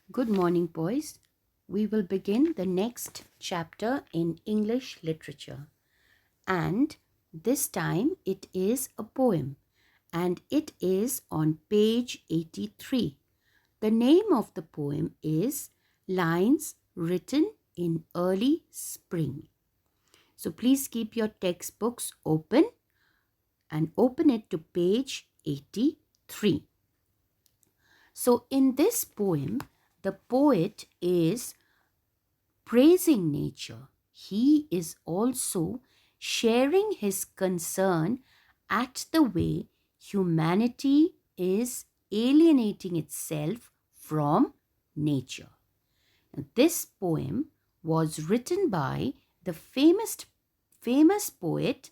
Good morning, boys. We will begin the next chapter in English literature. And this time it is a poem, and it is on page 83. The name of the poem is Lines Written in Early Spring. So please keep your textbooks open and open it to page 83. So in this poem, the poet is praising nature. He is also sharing his concern at the way humanity is alienating itself from nature. This poem was written by the famous poet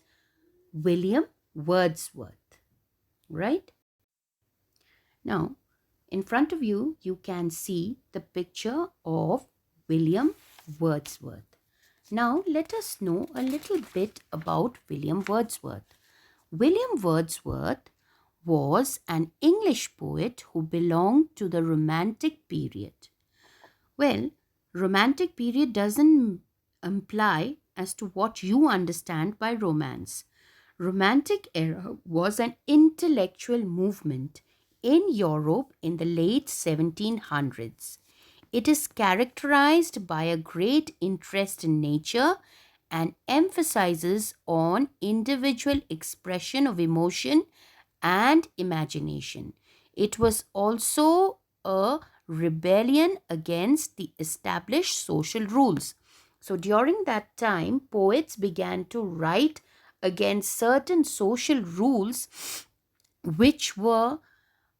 William Wordsworth, right? Now, in front of you, you can see the picture of William Wordsworth. Now, let us know a little bit about William Wordsworth. William Wordsworth was an English poet who belonged to the Romantic period. Well, Romantic period doesn't imply as to what you understand by romance. Romantic era was an intellectual movement in Europe in the late 1700s. It is characterized by a great interest in nature and emphasizes on individual expression of emotion and imagination. It was also a rebellion against the established social rules. So during that time, poets began to write against certain social rules which were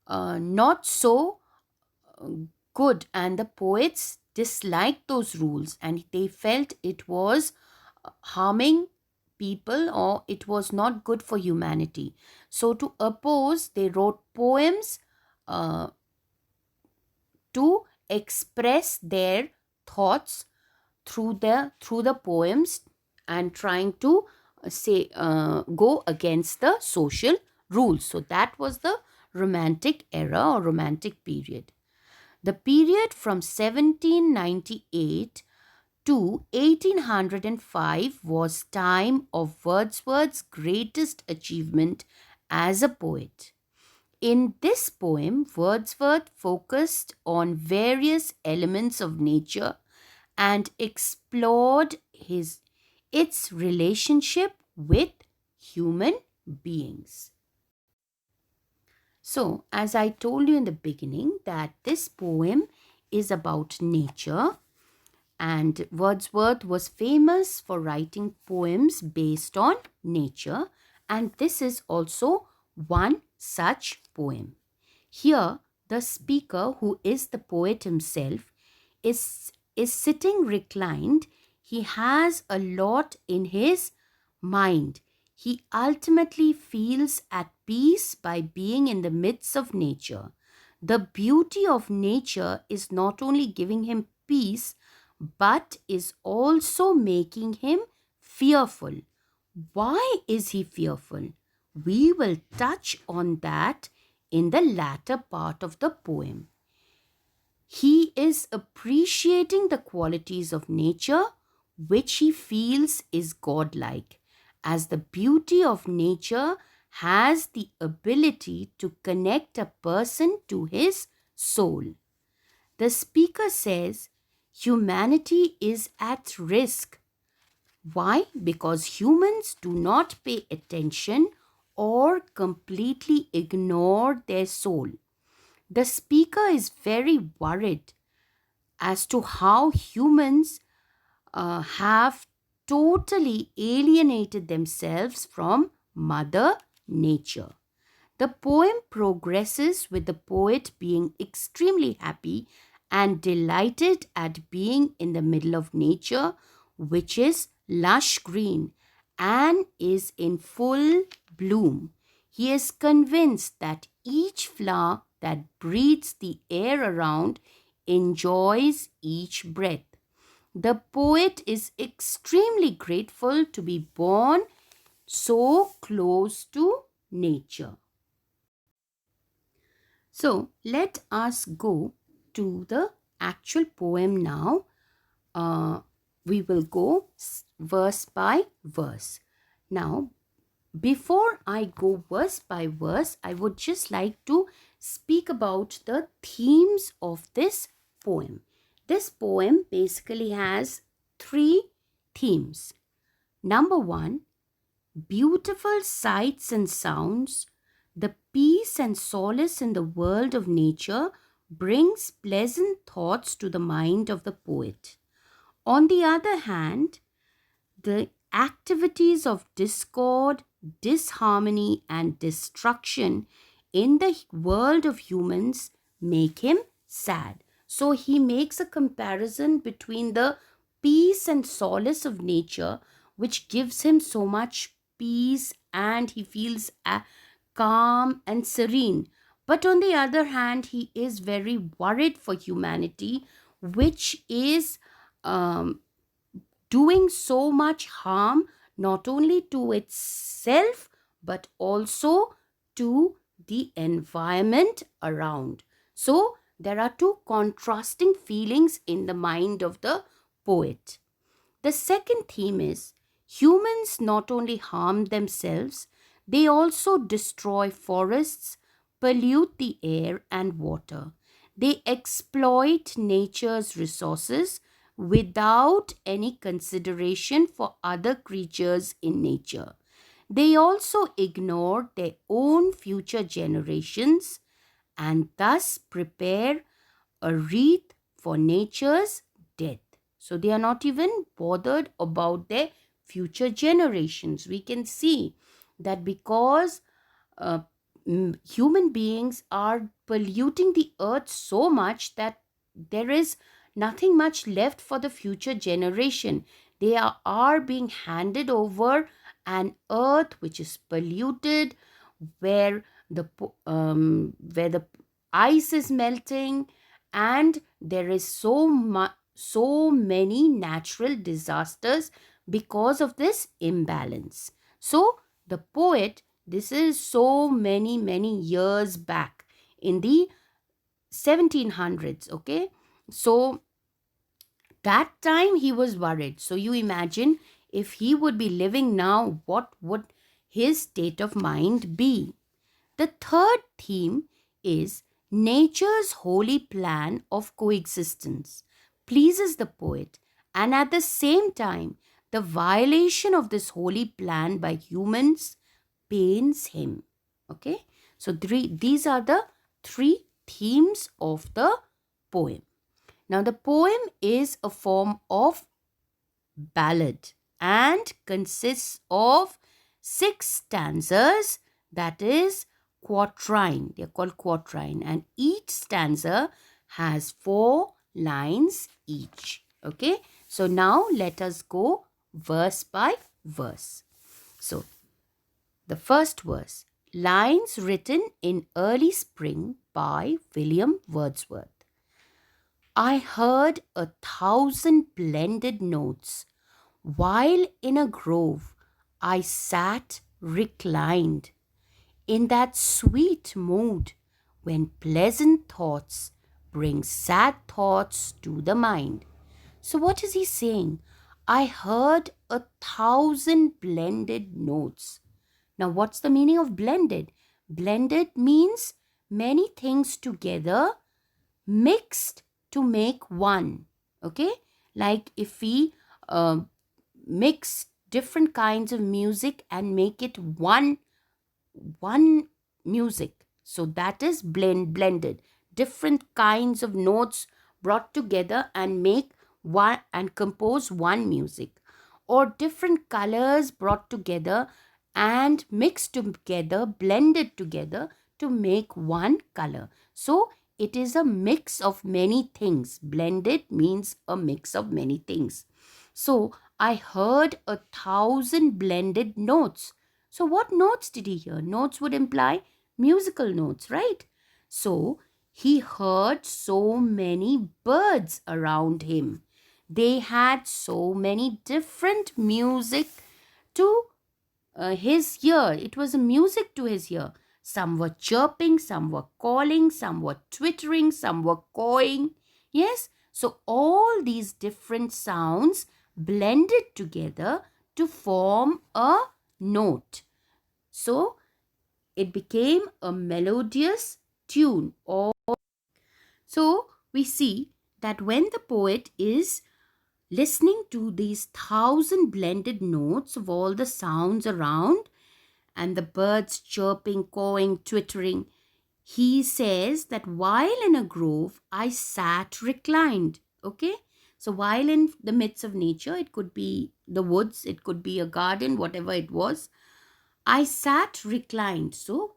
not so good, and the poets disliked those rules and they felt it was harming people or it was not good for humanity. So to oppose, they wrote poems uh, to express their thoughts through the poems and trying to go against the social rules. So that was the romantic era or romantic period. The period from 1798 to 1805 was time of Wordsworth's greatest achievement as a poet. In this poem, Wordsworth focused on various elements of nature and explored its relationship with human beings. So, as I told you in the beginning, that this poem is about nature, and Wordsworth was famous for writing poems based on nature, and this is also one such poem. Here, the speaker, who is the poet himself, is sitting reclined. He has a lot in his mind. He ultimately feels at peace by being in the midst of nature. The beauty of nature is not only giving him peace, but is also making him fearful. Why is he fearful? We will touch on that in the latter part of the poem. He is appreciating the qualities of nature which he feels is godlike, as the beauty of nature has the ability to connect a person to his soul. The speaker says humanity is at risk. Why? Because humans do not pay attention or completely ignore their soul. The speaker is very worried as to how humans have totally alienated themselves from Mother Nature. The poem progresses with the poet being extremely happy and delighted at being in the middle of nature, which is lush green and is in full bloom. He is convinced that each flower that breathes the air around enjoys each breath. The poet is extremely grateful to be born so close to nature. So let us go to the actual poem now. We will go verse by verse. Now, before I go verse by verse, I would just like to speak about the themes of this poem. This poem basically has three themes. Number one, beautiful sights and sounds. The peace and solace in the world of nature brings pleasant thoughts to the mind of the poet. On the other hand, the activities of discord, disharmony, and destruction in the world of humans make him sad. So he makes a comparison between the peace and solace of nature, which gives him so much peace and he feels calm and serene. But on the other hand, he is very worried for humanity, which is doing so much harm not only to itself but also to the environment around. So there are two contrasting feelings in the mind of the poet. The second theme is humans not only harm themselves, they also destroy forests, pollute the air and water. They exploit nature's resources without any consideration for other creatures in nature. They also ignore their own future generations and thus prepare a wreath for nature's death. So they are not even bothered about their future generations. We can see that because human beings are polluting the earth so much that there is nothing much left for the future generation. They are being handed over an earth which is polluted, where the ice is melting, and there is so many natural disasters because of this imbalance. So the poet, this is so many years back in the 1700s, okay? So that time he was worried. So you imagine if he would be living now, what would his state of mind be? The third theme is nature's holy plan of coexistence pleases the poet, and at the same time, the violation of this holy plan by humans pains him. Okay, so these are the three themes of the poem. Now, the poem is a form of ballad and consists of 6 stanzas, that is quatrain. They are called quatrain, and each stanza has 4 lines each. Okay, so now let us go verse by verse. So, the first verse, lines written in early spring by William Wordsworth. I heard 1,000 blended notes while in a grove I sat reclined in that sweet mood when pleasant thoughts bring sad thoughts to the mind. So what is he saying? I heard 1,000 blended notes. Now what's the meaning of blended? Blended means many things together mixed to make one. Okay, like if we mix different kinds of music and make it one music, so that is blended. Different kinds of notes brought together and make one and compose one music, or different colors brought together and mixed together, blended together to make one color. So it is a mix of many things. Blended means a mix of many things. So I heard 1,000 blended notes. So what notes did he hear? Notes would imply musical notes, right? So he heard so many birds around him. They had so many different music to his ear. It was a music to his ear. Some were chirping, some were calling, some were twittering, some were cawing. Yes, so all these different sounds blended together to form a note. So it became a melodious tune. So we see that when the poet is listening to these 1,000 blended notes of all the sounds around and the birds chirping, cawing, twittering, he says that while in a grove, I sat reclined. Okay? So while in the midst of nature, it could be the woods, it could be a garden, whatever it was, I sat reclined. So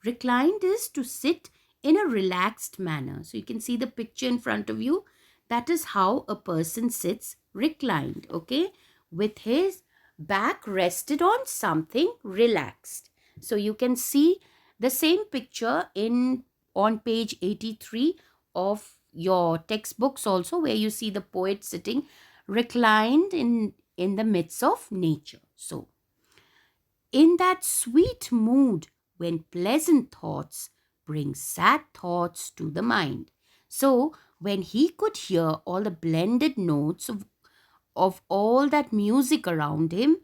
reclined is to sit in a relaxed manner. So you can see the picture in front of you. That is how a person sits reclined, okay? With his back rested on something relaxed. So you can see the same picture in on page 83 of your textbooks also, where you see the poet sitting reclined in the midst of nature. So in that sweet mood when pleasant thoughts bring sad thoughts to the mind. So, when he could hear all the blended notes of all that music around him,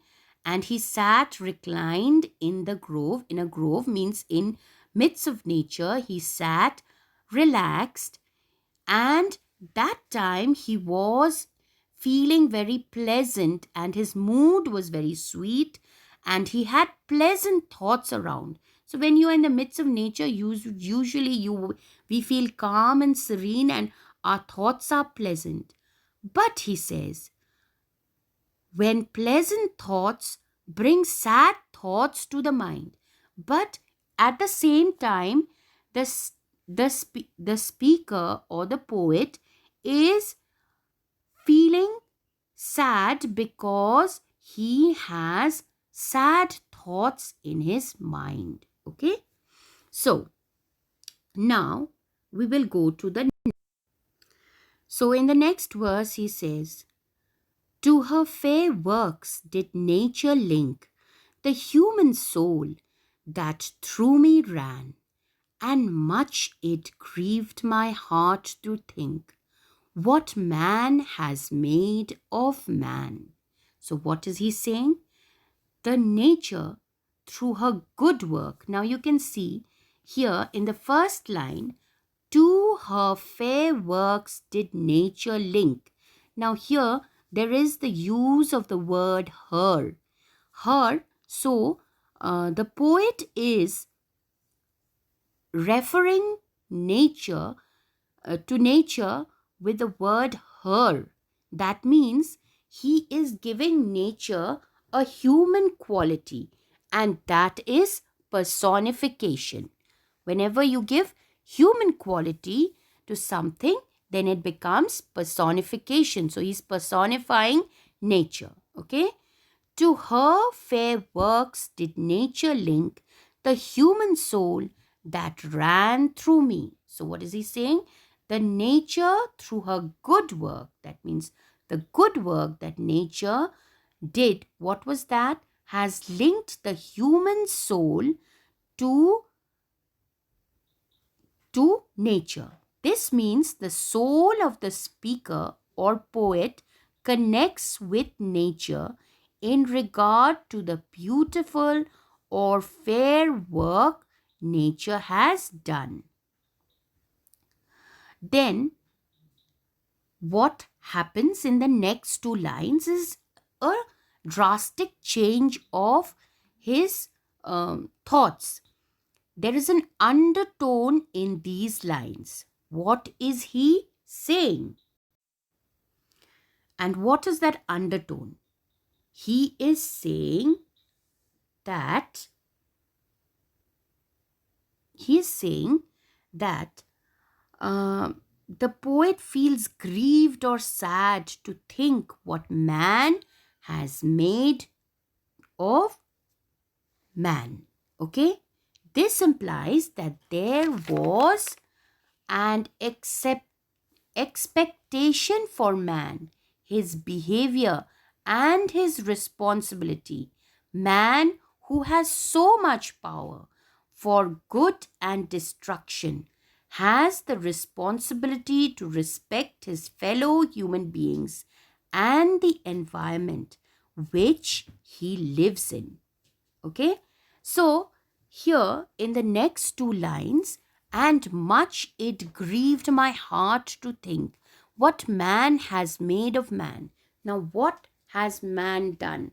and he sat reclined in a grove means in midst of nature, he sat relaxed, and that time he was feeling very pleasant and his mood was very sweet and he had pleasant thoughts around. So when you are in the midst of nature, usually we feel calm and serene and our thoughts are pleasant. But he says, when pleasant thoughts bring sad thoughts to the mind, but at the same time, the speaker or the poet is feeling sad because he has sad thoughts in his mind. Okay, so now we will go to the. So in the next verse, he says, to her fair works did nature link the human soul that through me ran, and much it grieved my heart to think what man has made of man. So, what is he saying? The nature through her good work. Now, you can see here in the first line, to her fair works did nature link. Now, here there is the use of the word her. Her, so the poet is referring nature to nature with the word her. That means he is giving nature a human quality, and that is personification. Whenever you give human quality to something, then it becomes personification. So he's personifying nature. Okay. To her fair works did nature link the human soul that ran through me. So what is he saying? The nature through her good work, that means the good work that nature did, what was that? Has linked the human soul to nature. This means the soul of the speaker or poet connects with nature in regard to the beautiful or fair work nature has done. Then, what happens in the next two lines is a drastic change of his thoughts. There is an undertone in these lines. What is he saying? And what is that undertone? He is saying that the poet feels grieved or sad to think what man has made of man. Okay? This implies that there was an expectation for man, his behavior and his responsibility. Man who has so much power for good and destruction has the responsibility to respect his fellow human beings and the environment which he lives in. Okay? So, here in the next two lines, and much it grieved my heart to think what man has made of man. Now, what has man done?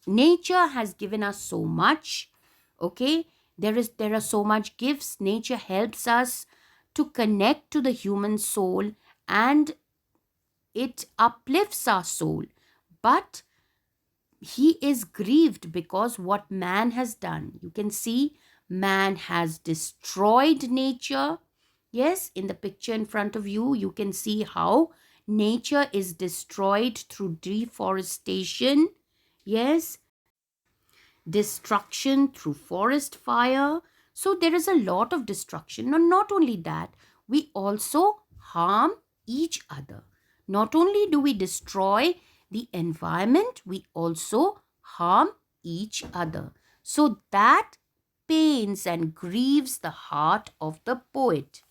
Nature has given us so much. Okay, there are so much gifts. Nature helps us to connect to the human soul, and it uplifts our soul. But he is grieved because what man has done. You can see man has destroyed nature. Yes, in the picture in front of you, you can see how nature is destroyed through deforestation. Yes, destruction through forest fire. So there is a lot of destruction. And not only that, we also harm each other. Not only do we destroy the environment, we also harm each other. So that pains and grieves the heart of the poet.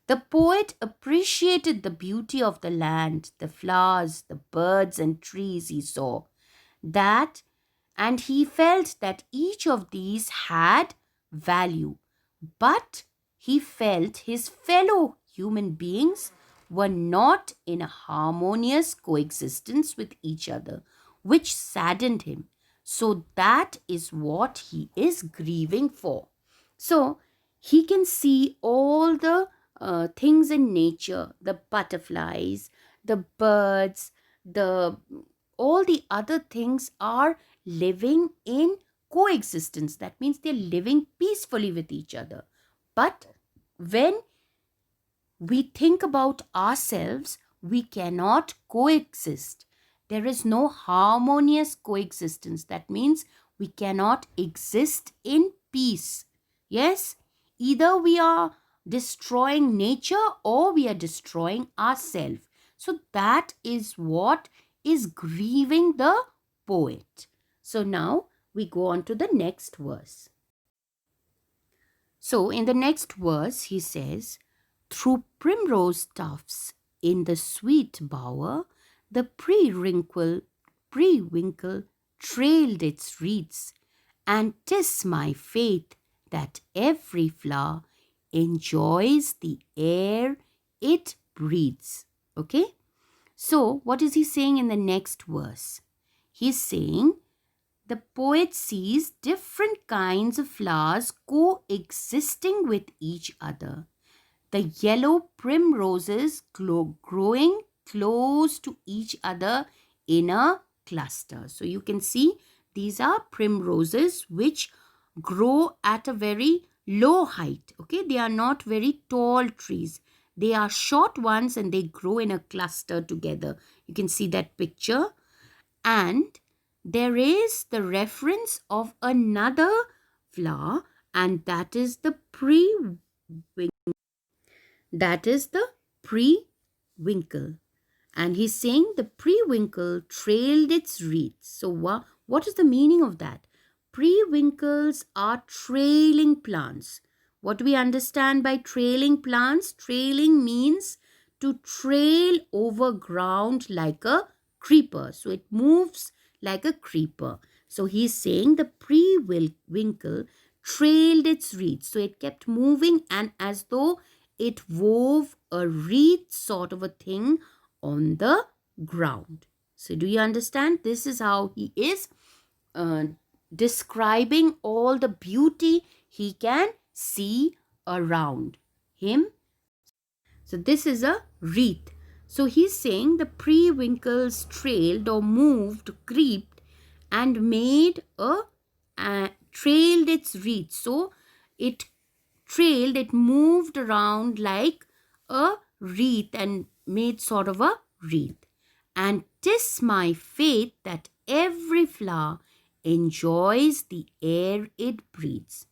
The poet appreciated the beauty of the land, the flowers, the birds and trees he saw. That and he felt that each of these had value. But he felt his fellow human beings were not in a harmonious coexistence with each other, which saddened him. So that is what he is grieving for. So he can see all the things in nature, the butterflies, the birds, the all the other things are living in coexistence. That means they're living peacefully with each other. But when we think about ourselves, we cannot coexist. There is no harmonious coexistence. That means we cannot exist in peace. Yes, either we are destroying nature or we are destroying ourselves. So that is what is grieving the poet. So now we go on to the next verse. So in the next verse he says, through primrose tufts in the sweet bower, the prewinkle trailed its wreaths, and 'tis my faith that every flower enjoys the air it breathes. Okay? So what is he saying in the next verse? He's saying the poet sees different kinds of flowers coexisting with each other. The yellow primroses growing close to each other in a cluster. So you can see these are primroses which grow at a very low height. Okay, they are not very tall trees. They are short ones and they grow in a cluster together. You can see that picture. And there is the reference of another flower, and that is the pre-winkle. That is the pre-winkle. And he's saying the pre-winkle trailed its wreaths. So what is the meaning of that? Pre-winkles are trailing plants. What do we understand by trailing plants? Trailing means to trail over ground like a creeper. So it moves like a creeper. So he's saying the pre-winkle trailed its wreaths. So it kept moving and as though it wove a wreath sort of a thing on the ground. So do you understand? This is how he is describing all the beauty he can see around him. So this is a wreath. So he's saying the pre-winkles trailed or moved, creeped and made trailed its wreath. So it trailed, it moved around like a wreath and made sort of a wreath. And 'tis my faith that every flower enjoys the air it breathes.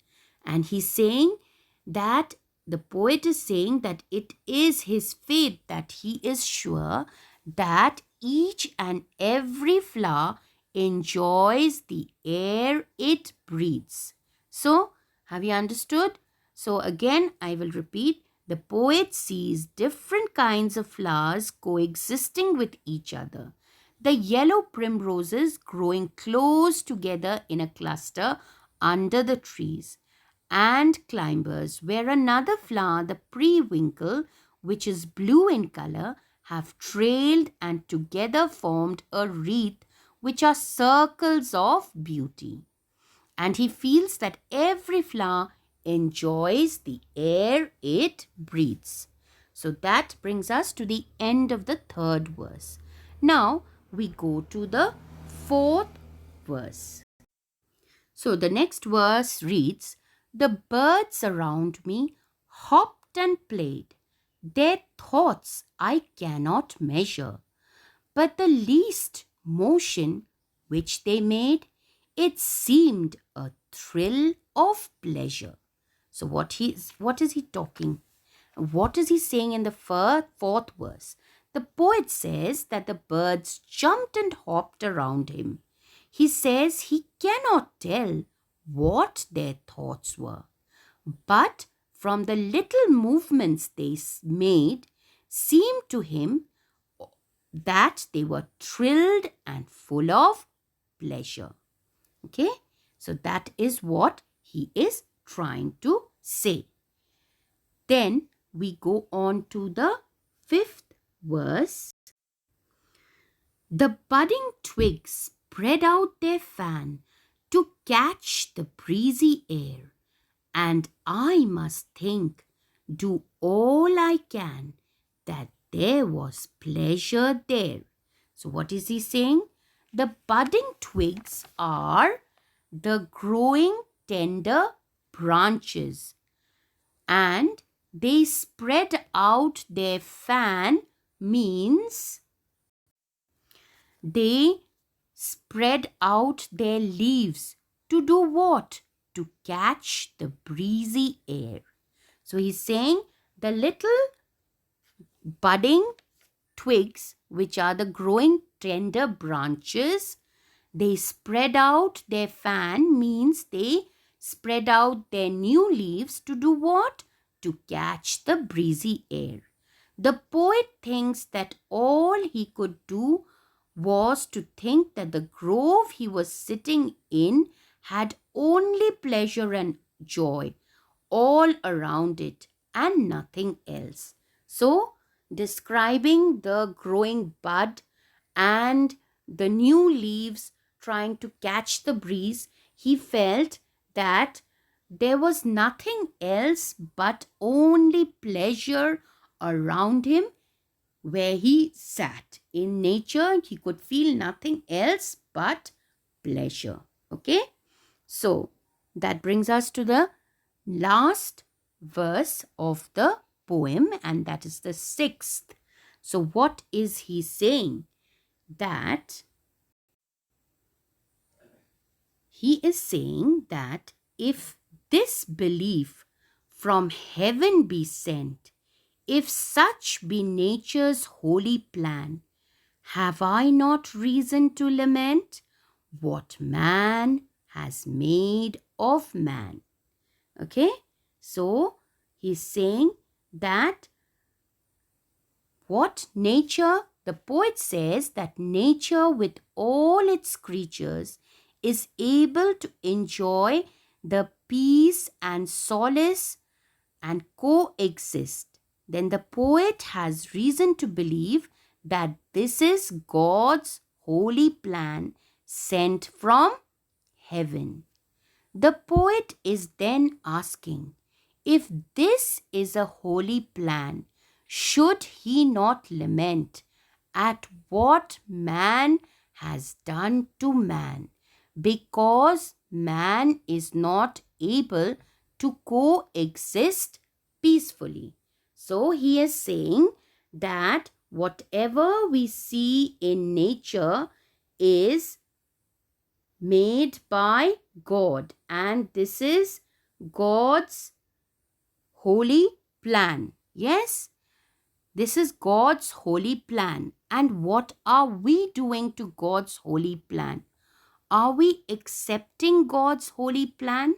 And he's saying that the poet is saying that it is his faith that he is sure that each and every flower enjoys the air it breathes. So, have you understood? So again, I will repeat. The poet sees different kinds of flowers coexisting with each other. The yellow primroses growing close together in a cluster under the trees, and climbers, where another flower, the prewrinkle, which is blue in color, have trailed and together formed a wreath, which are circles of beauty. And he feels that every flower enjoys the air it breathes. So that brings us to the end of the third verse. Now we go to the fourth verse. So the next verse reads, "The birds around me hopped and played. Their thoughts I cannot measure, but the least motion which they made, it seemed a thrill of pleasure." So what is he talking? What is he saying in the fourth verse? The poet says that the birds jumped and hopped around him. He says he cannot tell what their thoughts were, but from the little movements they made, seemed to him that they were thrilled and full of pleasure. Okay, so that is what he is trying to say. Then we go on to the fifth verse. "The budding twigs spread out their fan to catch the breezy air, and I must think, do all I can, that there was pleasure there." So what is he saying? The budding twigs are the growing tender branches, and they spread out their fan means they spread out their leaves to do what? To catch the breezy air. So he's saying the little budding twigs, which are the growing tender branches, they spread out their fan means they spread out their new leaves to do what? To catch the breezy air. The poet thinks that all he could do was to think that the grove he was sitting in had only pleasure and joy all around it and nothing else. So, describing the growing bud and the new leaves trying to catch the breeze, he felt that there was nothing else but only pleasure around him where he sat. In nature, he could feel nothing else but pleasure. Okay? So, that brings us to the last verse of the poem, and that is the sixth. So, what is he saying? That he is saying that if this belief from heaven be sent, if such be nature's holy plan, have I not reason to lament what man has made of man? Okay, so he's saying that what nature, the poet says that nature with all its creatures is able to enjoy the peace and solace and coexist. Then the poet has reason to believe that this is God's holy plan sent from heaven. The poet is then asking, if this is a holy plan, should he not lament at what man has done to man, because man is not able to coexist peacefully? So he is saying that whatever we see in nature is made by God, and this is God's holy plan. Yes, this is God's holy plan. And what are we doing to God's holy plan? Are we accepting God's holy plan?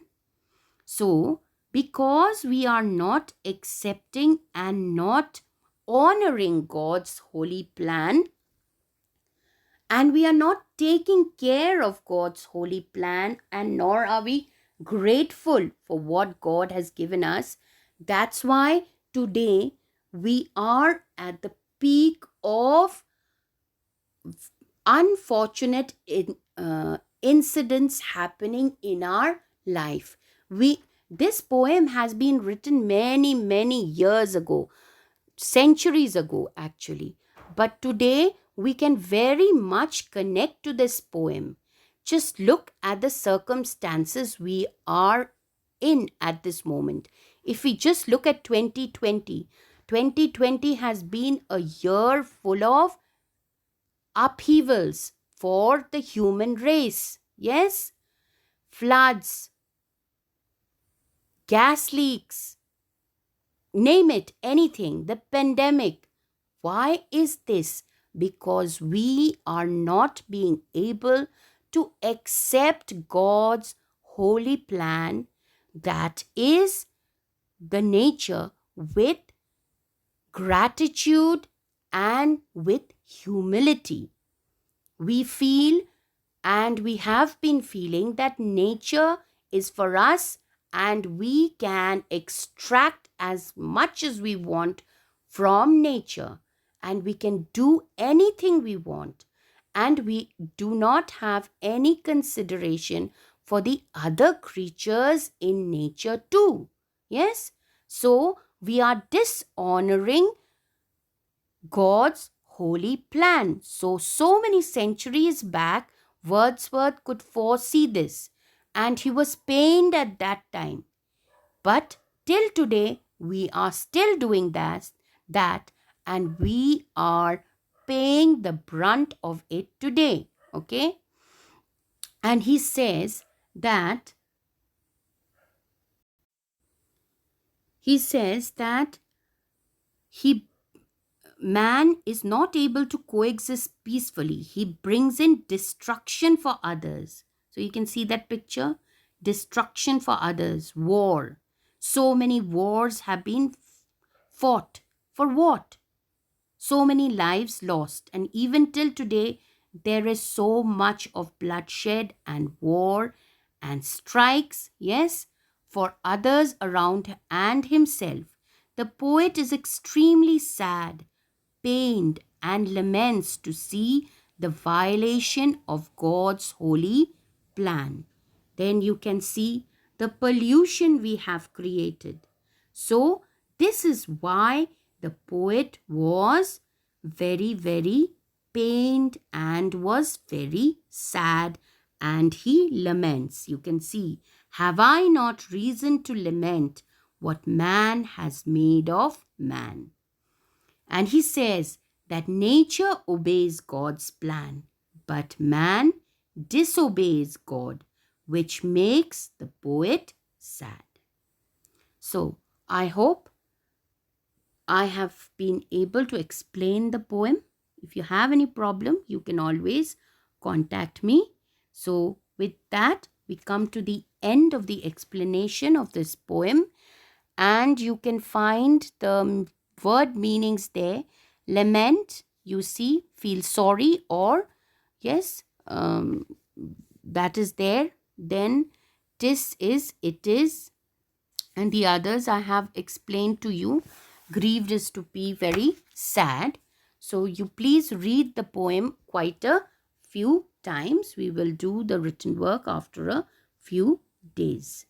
So, because we are not accepting and not honoring God's holy plan, and we are not taking care of God's holy plan, and nor are we grateful for what God has given us. That's why today we are at the peak of unfortunate incidents happening in our life. This poem has been written many years ago, centuries ago actually, but today we can very much connect to this poem. Just look at the circumstances we are in at this moment. If we just look at 2020, 2020 has been a year full of upheavals for the human race. Yes, floods, gas leaks, name it, anything, the pandemic. Why is this? Because we are not being able to accept God's holy plan, that is the nature, with gratitude and with humility. We feel, and we have been feeling, that nature is for us and we can extract as much as we want from nature, and we can do anything we want, and we do not have any consideration for the other creatures in nature too. Yes, so we are dishonoring God's holy plan. So many centuries back, Wordsworth could foresee this, and he was pained at that time. But till today, we are still doing that, and we are paying the brunt of it today. Okay? And he says that he man is not able to coexist peacefully. He brings in destruction for others. So you can see that picture, destruction for others, war. So many wars have been fought. For what? So many lives lost. And even till today, there is so much of bloodshed and war and strikes, yes, for others around and himself. The poet is extremely sad, pained, and laments to see the violation of God's holy plan. Then you can see the pollution we have created. So, this is why the poet was very pained and was very sad, and he laments. You can see, have I not reason to lament what man has made of man? And he says that nature obeys God's plan, but man disobeys God, which makes the poet sad. So, I hope I have been able to explain the poem. If you have any problem, you can always contact me. So, with that, we come to the end of the explanation of this poem, and you can find the word meanings there. Lament, you see, feel sorry, or yes, that is there. Then tis is, it is, and the others I have explained to you. Grieved is to be very sad. So you please read the poem quite a few times. We will do the written work after a few days.